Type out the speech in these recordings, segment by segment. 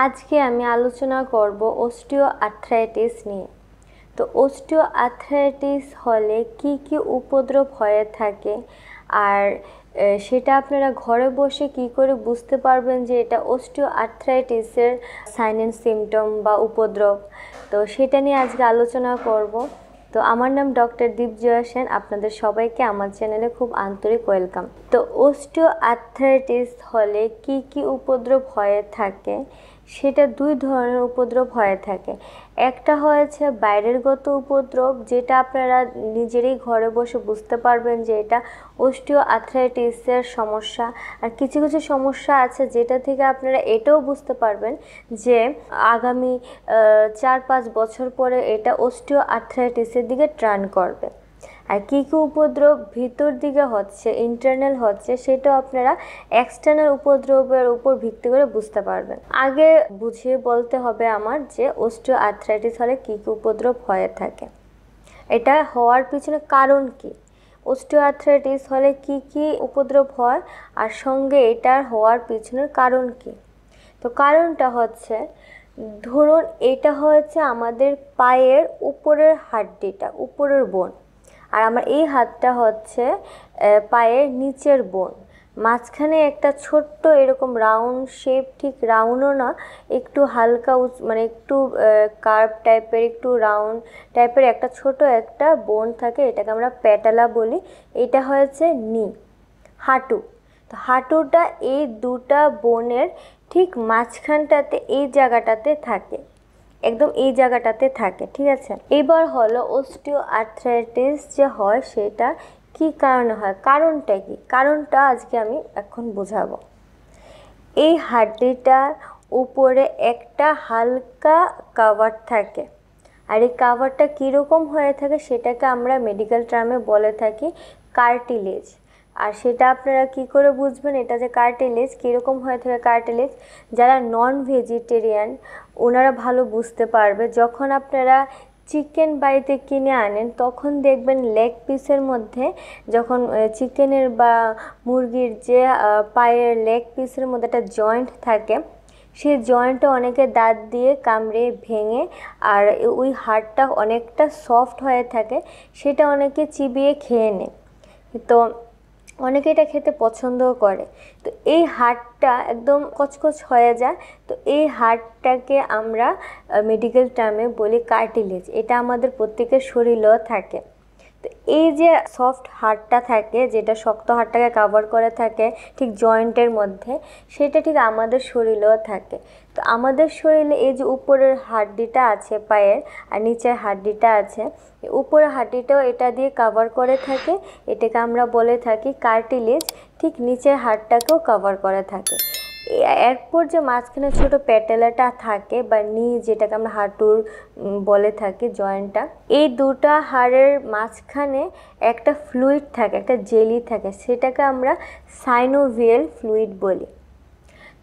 আজকে আমি আলোচনা করব অস্টিও আর্থ্রাইটিস নিয়ে। তো অস্টিও আর্থ্রাইটিস হলে কি কি উপদ্রব হয়ে থাকে আর সেটা আপনারা ঘরে বসে কি করে বুঝতে পারবেন যে এটা অস্টিও আর্থ্রাইটিসের সাইন অ্যান্ড সিমটম বা উপদ্রব, তো সেটা নিয়ে আজকে আলোচনা করব। তো আমার নাম ডক্টর দীপজয়া সেন, আপনাদের সবাইকে আমার চ্যানেলে খুব আন্তরিক ওয়েলকাম। তো অস্টিও আর্থ্রাইটিস হলে কি কি উপদ্রব হয়ে থাকে, সেটা দুই ধরনের উপদ্রব হয়ে থাকে। একটা হয়েছে বাইরেরগত উপদ্রব, যেটা আপনারা নিজেরই ঘরে বসে বুঝতে পারবেন যে এটা অস্টিও আর্থ্রাইটিসের সমস্যা। আর কিছু কিছু সমস্যা আছে যেটা থেকে আপনারা এটাও বুঝতে পারবেন যে আগামী 4-5 বছর পরে এটা অস্টিও আর্থ্রাইটিসের দিকে টার্ন করবে। আর কী কী উপদ্রব ভিতর দিকে হচ্ছে, ইন্টারনাল হচ্ছে, সেটাও আপনারা এক্সটার্নাল উপদ্রবের উপর ভিত্তি করে বুঝতে পারবেন। আগে বুঝিয়ে বলতে হবে আমার যে অস্টিও আর্থ্রাইটিস হলে কী কী উপদ্রব হয়ে থাকে, এটা হওয়ার পিছনে কারণ কি, অস্টিও আর্থ্রাইটিস হলে কি কি উপদ্রব হয়, আর সঙ্গে এটার হওয়ার পিছনের কারণ কি। তো কারণটা হচ্ছে, ধরুন এটা হয়েছে আমাদের পায়ের উপরের হাড্ডিটা, উপরের বোন, আর আমার এই হাতটা হচ্ছে পায়ের নিচের বোন। মাঝখানে একটা ছোট্ট এরকম রাউন্ড শেপ, ঠিক রাউন্ডও না, একটু হালকা মানে একটু কার্ভ টাইপের, একটু রাউন্ড টাইপের একটা ছোট একটা বোন থাকে, এটাকে আমরা প্যাটেলা বলি। এটা হয়েছে নি, হাঁটু। তো হাঁটুটা এই দুটা বোনের ঠিক মাঝখানটাতে, এই জায়গাটাতে থাকে, একদম এই জায়গাটাতে থাকে, ঠিক আছে। এবার হলো অস্টিও আর্থ্রাইটিস যে হয় সেটা কি কারণে হয়, কারণটা কি, কারণটা আজকে আমি এখন বোঝাবো। এই হাড্ডিটার উপরে একটা হালকা কাভার থাকে, আর এই কাভারটা কীরকম হয়ে থাকে সেটাকে আমরা মেডিকেল টার্মে বলে থাকি কার্টিলেজ। আর সেটা আপনারা কি করে বুঝবেন এটা যে কার্টিলেজ কীরকম হয়ে থাকে। কার্টিলেজ যারা নন ভেজিটেরিয়ান ওনারা ভালো বুঝতে পারবে। যখন আপনারা চিকেন বাড়িতে কিনে আনেন তখন দেখবেন লেগ পিসের মধ্যে, যখন চিকেনের বা মুরগির যে পায়ের লেগ পিসের মধ্যে একটা জয়েন্ট থাকে, সেই জয়েন্টটা অনেকে দাঁত দিয়ে কামড়ে ভেঙে, আর ওই হাড়টা অনেকটা সফট হয়ে থাকে, সেটা অনেকে চিবিয়ে খেয়ে নেয়। তো অনেকে এটা খেতে পছন্দও করে। তো এই হাড়টা একদম কচকচ হয়ে যায়, তো এই হাড়টাকে আমরা মেডিকেল টার্মে বলি কার্টিলেজ। এটা আমাদের প্রত্যেকের শরীরেও থাকে। তো এই যে সফট হাড়টা থাকে, যেটা শক্ত হাড়টাকে কাভার করে থাকে ঠিক জয়েন্টের মধ্যে, সেটা ঠিক আমাদের শরীরেও থাকে। তো আমাদের শরীরে এই যে উপরের হাড্ডিটা আছে পায়ের, আর নিচের হাড্ডিটা আছে, উপরের হাড্ডিটাও এটা দিয়ে কাভার করে থাকে, এটাকে আমরা বলে থাকি কার্টিলেজ। ঠিক নিচের হাড়টাকেও কাভার করে থাকে। এরপর যে মাঝখানে ছোট প্যাটেলাটা থাকে বা নি, যেটাকে আমরা হাঁটুর বলে থাকি জয়েন্টটা, এই দুটা হাড়ের মাঝখানে একটা ফ্লুইড থাকে, একটা জেলি থাকে, সেটাকে আমরা সাইনোভিয়াল ফ্লুইড বলি।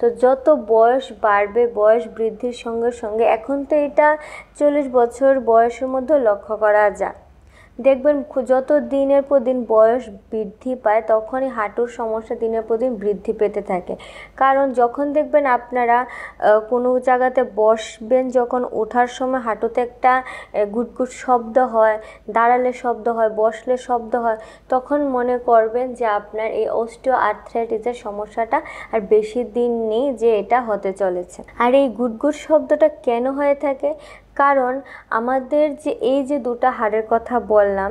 তো যত বয়স বাড়বে, বয়স বৃদ্ধির সঙ্গে সঙ্গে, এখন তো এটা 40 বছর বয়সের মধ্যে লক্ষ্য করা যায়, দেখবেন যত দিনের পর দিন বয়স বৃদ্ধি পায় তখনই হাঁটুর সমস্যা দিনের পর দিন বৃদ্ধি পেতে থাকে। কারণ যখন দেখবেন আপনারা কোনো জায়গাতে বসবেন, যখন ওঠার সময় হাঁটুতে একটা গুটগুট শব্দ হয়, দাঁড়ালে শব্দ হয়, বসলে শব্দ হয়, তখন মনে করবেন যে আপনার এই অস্টিও আর্থ্রাইটিসের সমস্যাটা আর বেশি দিন নেই যে এটা হতে চলেছে। আর এই গুটগুট শব্দটা কেন হয়ে থাকে, কারণ আমাদের যে এই যে দুটো হাড়ের কথা বললাম,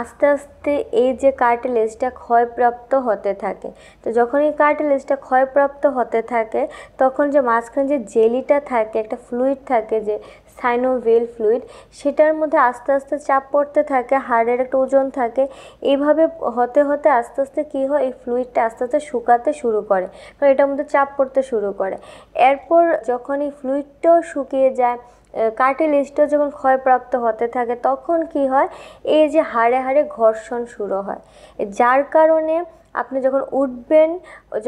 আস্তে আস্তে এই যে কার্টিলেজটা ক্ষয়প্রাপ্ত হতে থাকে। তো যখন এই কার্টিলেজটা ক্ষয়প্রাপ্ত হতে থাকে, তখন যে মাঝখানে যে জেলিটা থাকে, একটা ফ্লুইড থাকে যে সাইনোভিয়াল ফ্লুইড, সেটার মধ্যে আস্তে আস্তে চাপ পড়তে থাকে, হাড়ের একটা ওজন থাকে, এইভাবে হতে হতে আস্তে আস্তে কী হয়, এই ফ্লুইডটা আস্তে আস্তে শুকাতে শুরু করে, কারণ এটার মধ্যে চাপ পড়তে শুরু করে। এরপর যখন এই ফ্লুইডটাও শুকিয়ে যায়, কার্টিলেজটা যখন ক্ষয়প্রাপ্ত হতে থাকে, তখন কি হয়, এই যে হাড়ে হাড়ে ঘর্ষণ শুরু হয়, যার কারণে আপনি যখন উঠবেন,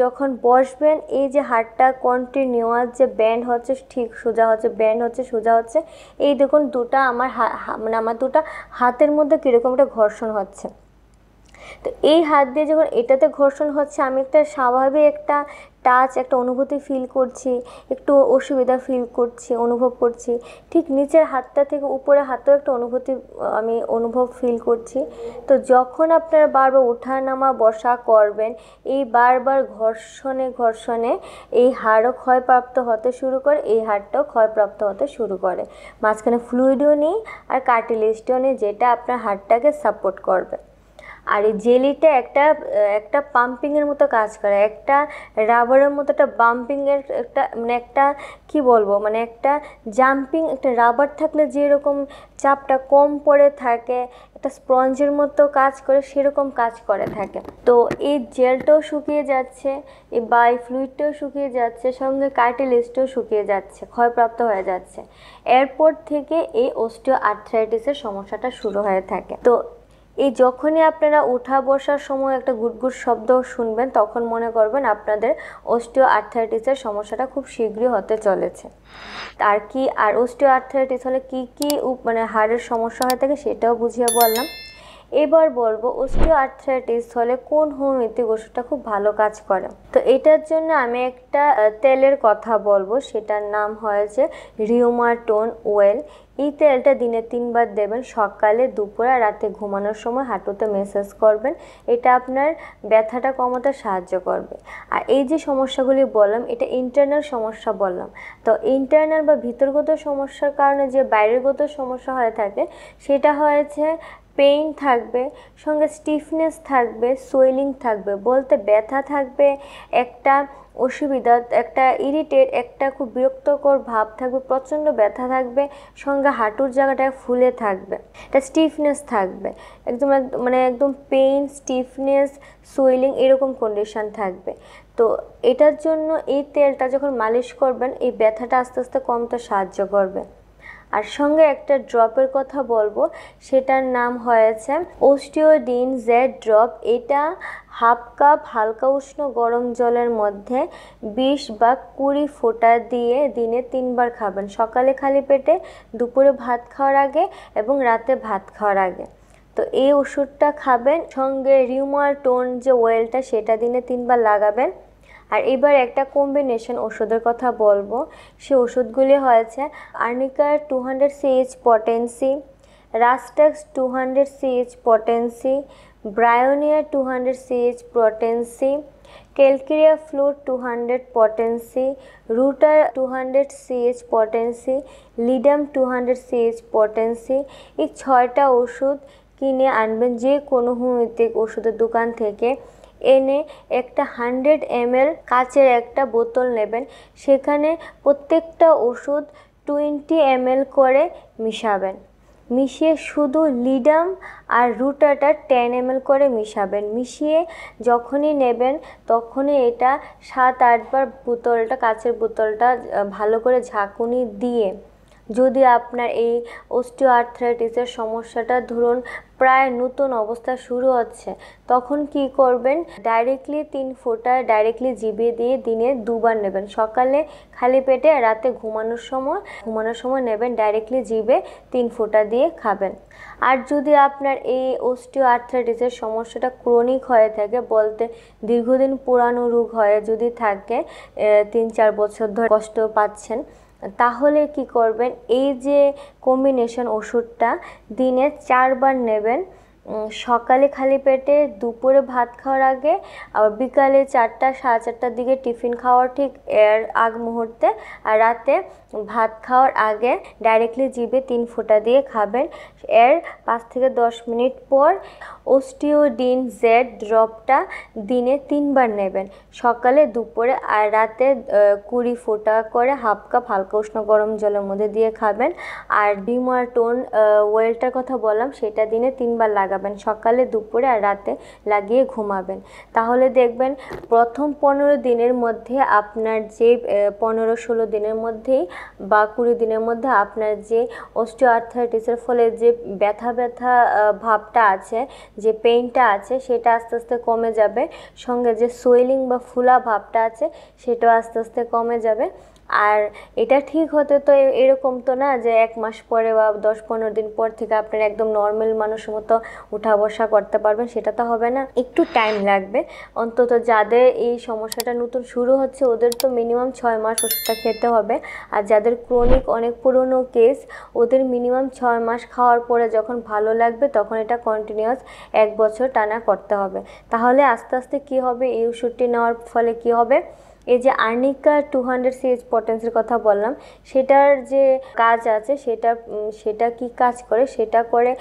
যখন বসবেন, এই যে হাড়টা কন্টিনিউয়াস যে ব্যান্ড হচ্ছে, ঠিক সোজা হচ্ছে, ব্যান্ড হচ্ছে, সোজা হচ্ছে, এই দেখুন দুটা আমার মানে আমার দুটা হাতের মধ্যে কীরকম একটা ঘর্ষণ হচ্ছে। তো এই হাত দিয়ে যখন এটাতে ঘর্ষণ হচ্ছে, আমি একটা স্বাভাবিক একটা টাচ, একটা অনুভূতি ফিল করছি, একটু অসুবিধা ফিল করছি, অনুভব করছি। ঠিক নিচের হাতটা থেকে উপরের হাতেও একটা অনুভূতি আমি ফিল করছি। তো যখন আপনারা বারবার ওঠা নামা বসা করবেন, এই বারবার ঘর্ষণে এই হাড়ও ক্ষয়প্রাপ্ত হতে শুরু করে, এই হাড়টাও ক্ষয়প্রাপ্ত হতে শুরু করে। মাঝখানে ফ্লুইডও নেই আর কার্টিলেজটাও নেই, যেটা আপনার হাড়টাকে সাপোর্ট করবে। আর এই জেলিটা একটা পাম্পিংয়ের মতো কাজ করে, একটা রাবারের মতো, একটা বাম্পিংয়ের একটা একটা কী বলবো, একটা জাম্পিং, একটা রাবার থাকলে যেরকম চাপটা কম পড়ে থাকে, একটা স্পঞ্জের মতো কাজ করে, সেরকম কাজ করে থাকে। তো এই জেলটাও শুকিয়ে যাচ্ছে, এই ফ্লুইডটাও শুকিয়ে যাচ্ছে, সঙ্গে কার্টিলেজটাও শুকিয়ে যাচ্ছে, ক্ষয়প্রাপ্ত হয়ে যাচ্ছে। এরপর থেকে এই অস্টিও আর্থ্রাইটিসের সমস্যাটা শুরু হয়ে থাকে। তো এই যখনই আপনারা উঠা বসার সময় একটা গুটগুট শব্দ শুনবেন, তখন মনে করবেন আপনাদের অস্টিও আর্থ্রাইটিসের সমস্যাটা খুব শীঘ্রই হতে চলেছে। আর অস্টিও আর্থ্রাইটিস হলে কী হাড়ের সমস্যা হয়ে থাকে সেটাও বুঝিয়ে বললাম। এবার বলবো অস্টিও আর্থ্রাইটিস হলে কোন হোমিওপ্যাথিক ওষুধটা খুব ভালো কাজ করে। তো এটার জন্য আমি একটা তেলের কথা বলবো, সেটার নাম হয়েছে রিউমাটোন ওয়েল। এই তেলটা দিনে 3 বার দেবেন, সকালে, দুপুরে আর রাতে ঘুমানোর সময় হাঁটুতে ম্যাসাজ করবেন। এটা আপনার ব্যথাটা কমাতে সাহায্য করবে। আর এই যে সমস্যাগুলি বললাম, এটা ইন্টারনাল সমস্যা বললাম। তো ইন্টারনাল বা ভিতরগত সমস্যার কারণে যে বাইরেরগত সমস্যা হয়ে থাকে, সেটা হয়েছে পেইন থাকবে, সঙ্গে স্টিফনেস থাকবে, সোয়েলিং থাকবে, বলতে ব্যথা থাকবে, একটা অসুবিধা, একটা ইরিটেট, একটা খুব বিরক্তকর ভাব থাকবে, প্রচণ্ড ব্যথা থাকবে, সঙ্গে হাঁটুর জায়গাটা ফুলে থাকবে, একটা স্টিফনেস থাকবে, একদম পেইন, স্টিফনেস, সোয়েলিং এরকম কন্ডিশন থাকবে। তো এটার জন্য এই তেলটা যখন মালিশ করবেন, এই ব্যথাটা আস্তে আস্তে কমতে সাহায্য করবে। আর সঙ্গে একটা ড্রপের কথা বলবো, সেটার নাম হয়েছে অস্টিওডিন জেড ড্রপ। এটা হাফ কাপ হালকা উষ্ণ গরম জলের মধ্যে 20 বা 20 ফোঁটা দিয়ে দিনে 3 বার খাবেন, সকালে খালি পেটে, দুপুরে ভাত খাওয়ার আগে এবং রাতে ভাত খাওয়ার আগে। তো এই ওষুধটা খাবেন, সঙ্গে রিউমাটোন যে ওয়েলটা, সেটা দিনে 3 বার লাগাবেন। আর এবার একটা কম্বিনেশন ওষুধের কথা বলবো, সে ওষুধগুলি হয়েছে আর্নিকার 200 CH potency, Rhus tox 200 CH potency, Bryonia 200 CH potency, calcarea floor 200 potency, rotor 200 CH potency, ledum 200 CH potency. এই 6টা ওষুধ কিনে আনবেন যে কোনো হোমিওপ্যাথিক ওষুধের দোকান থেকে, এনে একটা 100 ml কাচের একটা বোতল নেবেন, সেখানে প্রত্যেকটা ওষুধ 20 ml করে মিশাবেন। মিশিয়ে শুধু লিডাম আর রুটাটা 10 ml করে মিশাবেন। মিশিয়ে যখনই নেবেন, তখনই এটা 7-8 বার কাচের বোতলটা ভালো করে ঝাঁকুনি দিয়ে, যদি আপনার এই অস্টিও আর্থ্রাইটিসের সমস্যাটা ধরুন প্রায় নতুন অবস্থা শুরু হচ্ছে, তখন কি করবেন, ডাইরেক্টলি 3 ফোঁটা ডাইরেক্টলি জিভে দিয়ে দিনে 2 বার নেবেন, সকালে খালি পেটে, রাতে ঘুমানোর সময় নেবেন, ডাইরেক্টলি জিভে 3 ফোঁটা দিয়ে খাবেন। আর যদি আপনার এই অস্টিও আর্থ্রাইটিসের সমস্যাটা ক্রনিক হয়ে থাকে, বলতে দীর্ঘদিন পুরানো রোগ হয়ে যদি থাকে, 3-4 বছর ধরে কষ্ট পাচ্ছেন, তাহলে কি করবেন, এই যে কম্বিনেশন ওষুধটা দিনে 4 বার নেবেন, সকালে খালি পেটে, দুপুরে ভাত খাওয়ার আগে, আবার বিকালে 4টা 4:30টার দিকে টিফিন খাওয়ার ঠিক এর আগ মুহূর্তে, আর রাতে ভাত খাওয়ার আগে ডাইরেক্টলি জিভে 3 ফোঁটা দিয়ে খাবেন। এর 5 থেকে 10 মিনিট পর অস্টিওডিন জেড ড্রপটা দিনে 3 বার নেবেন, সকালে, দুপুরে আর রাতে 20 ফোঁটা করে হাফ কাপ হালকা উষ্ণ গরম জলের মধ্যে দিয়ে খাবেন। আর রিউমাটোন ওয়েলটার কথা বললাম, সেটা দিনে 3 বার লাগাবেন, সকালে, দুপুরে আর রাতে লাগিয়ে ঘুমাবেন। তাহলে দেখবেন প্রথম 15 দিনের মধ্যে আপনার যে 15-16 দিনের মধ্যেই বা 20 দিনের মধ্যে আপনার যে অস্টিও আর্থ্রাইটিসের ফলে যে ব্যথা ভাবটা আছে, যে পেইনটা আছে, সেটা আস্তে আস্তে কমে যাবে। সঙ্গে যে সোয়েলিং বা ফুলা ভাবটা আছে, সেটাও আস্তে আস্তে কমে যাবে। আর এটা ঠিক হতে তো এরকম তো না যে 1 মাস পরে বা 10-15 দিন পর থেকে আপনারা একদম নর্মাল মানুষের মতো উঠা বসা করতে পারবেন, সেটা তো হবে না, একটু টাইম লাগবে। অন্তত যাদের এই সমস্যাটা নতুন শুরু হচ্ছে ওদের তো মিনিমাম 6 মাস ওষুধটা খেতে হবে। আর যাদের ক্রনিক অনেক পুরনো কেস ওদের মিনিমাম 6 মাস খাওয়ার পরে যখন ভালো লাগবে তখন এটা কন্টিনিউয়াস 1 বছর টানা করতে হবে। তাহলে আস্তে আস্তে কি হবে, এই ওষুধটি নেওয়ার ফলে কি হবে, এই যে আর্নিকা 200 CH পটেন্সির কথা বললাম সেটার যে কাজ আছে সেটা কি কাজ করে, সেটা করে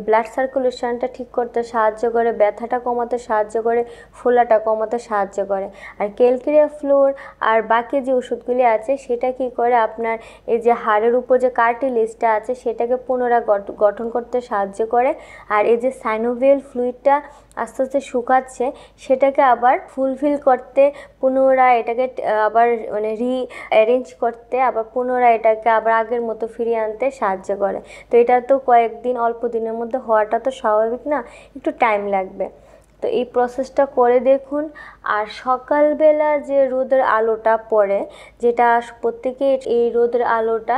ব্লাড সার্কুলেশনটা ঠিক করতে সাহায্য করে, ব্যথাটা কমাতে সাহায্য করে, ফোলাটা কমাতে সাহায্য করে। আর ক্যালকেরিয়া ফ্লোর আর বাকি যে ওষুধগুলি আছে সেটা কি করে, আপনার এই যে হাড়ের উপর যে কার্টিলেজটা আছে সেটাকে পুনরায় গঠন করতে সাহায্য করে। আর এই যে সাইনোভিয়াল ফ্লুইডটা আস্তে আস্তে শুকাচ্ছে সেটাকে আবার ফুলফিল করতে, পুনরায় এটাকে আবার মানে অ্যারেঞ্জ করতে, আবার পুনরায় এটাকে আবার আগের মতো ফিরিয়ে আনতে সাহায্য করে। তো এটা তো কয়েকদিন অল্প দিনের মধ্যে হওয়াটা তো স্বাভাবিক না, একটু টাইম লাগবে। তো এই প্রসেসটা করে দেখুন। আর সকালবেলা যে রোদের আলোটা পড়ে, যেটা প্রত্যেকের এই রোদের আলোটা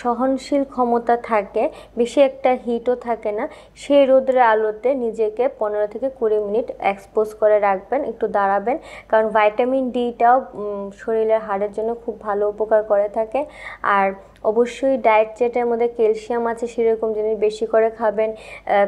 সহনশীল ক্ষমতা থাকে, বেশি একটা হিটও থাকে না, সেই রোদের আলোতে নিজেকে 15 থেকে 20 মিনিট এক্সপোজ করে রাখবেন, একটু দাঁড়াবেন। কারণ ভাইটামিন ডিটাও শরীরের হাড়ের জন্য খুব ভালো উপকার করে থাকে। আর অবশ্যই ডায়েট চার্টের মধ্যে ক্যালসিয়াম আছে সেরকম জিনিস বেশি করে খাবেন।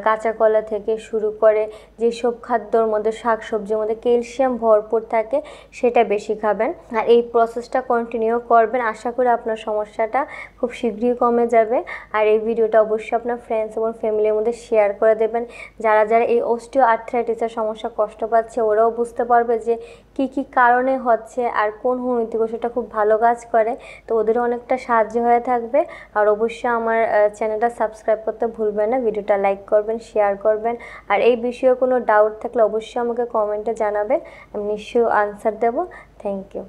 কাঁচা কলা থেকে শুরু করে যেসব খাদ্যর মধ্যে, শাক সবজির মধ্যে ক্যালসিয়াম ভরপুর থাকে সেটা বেশি খাবেন। আর এই প্রসেসটা কন্টিনিউ করবেন, আশা করি আপনার সমস্যাটা খুব শীঘ্রই কমে যাবে। আর এই ভিডিওটা অবশ্যই আপনার ফ্রেন্ডস এবং ফ্যামিলির মধ্যে শেয়ার করে দেবেন। যারা যারা এই অস্টিও আর্থ্রাইটিসের সমস্যা কষ্ট পাচ্ছে ওরাও বুঝতে পারবে যে কি কি কারণে হচ্ছে আর কোন হোমিওপ্যাথিক ওষুধটা খুব ভালো কাজ করে, তো ওদেরও অনেকটা সাহায্য হয়ে থাকবে। আর অবশ্যই আমার চ্যানেলটা সাবস্ক্রাইব করতে ভুলবেন না, ভিডিওটা লাইক করবেন, শেয়ার করবেন। আর এই বিষয়ে কোনো ডাউট থাকলে অবশ্যই আমাকে কমেন্টে জানাবেন, আমি নিশ্চয়ই আনসার দেবো। Thank you.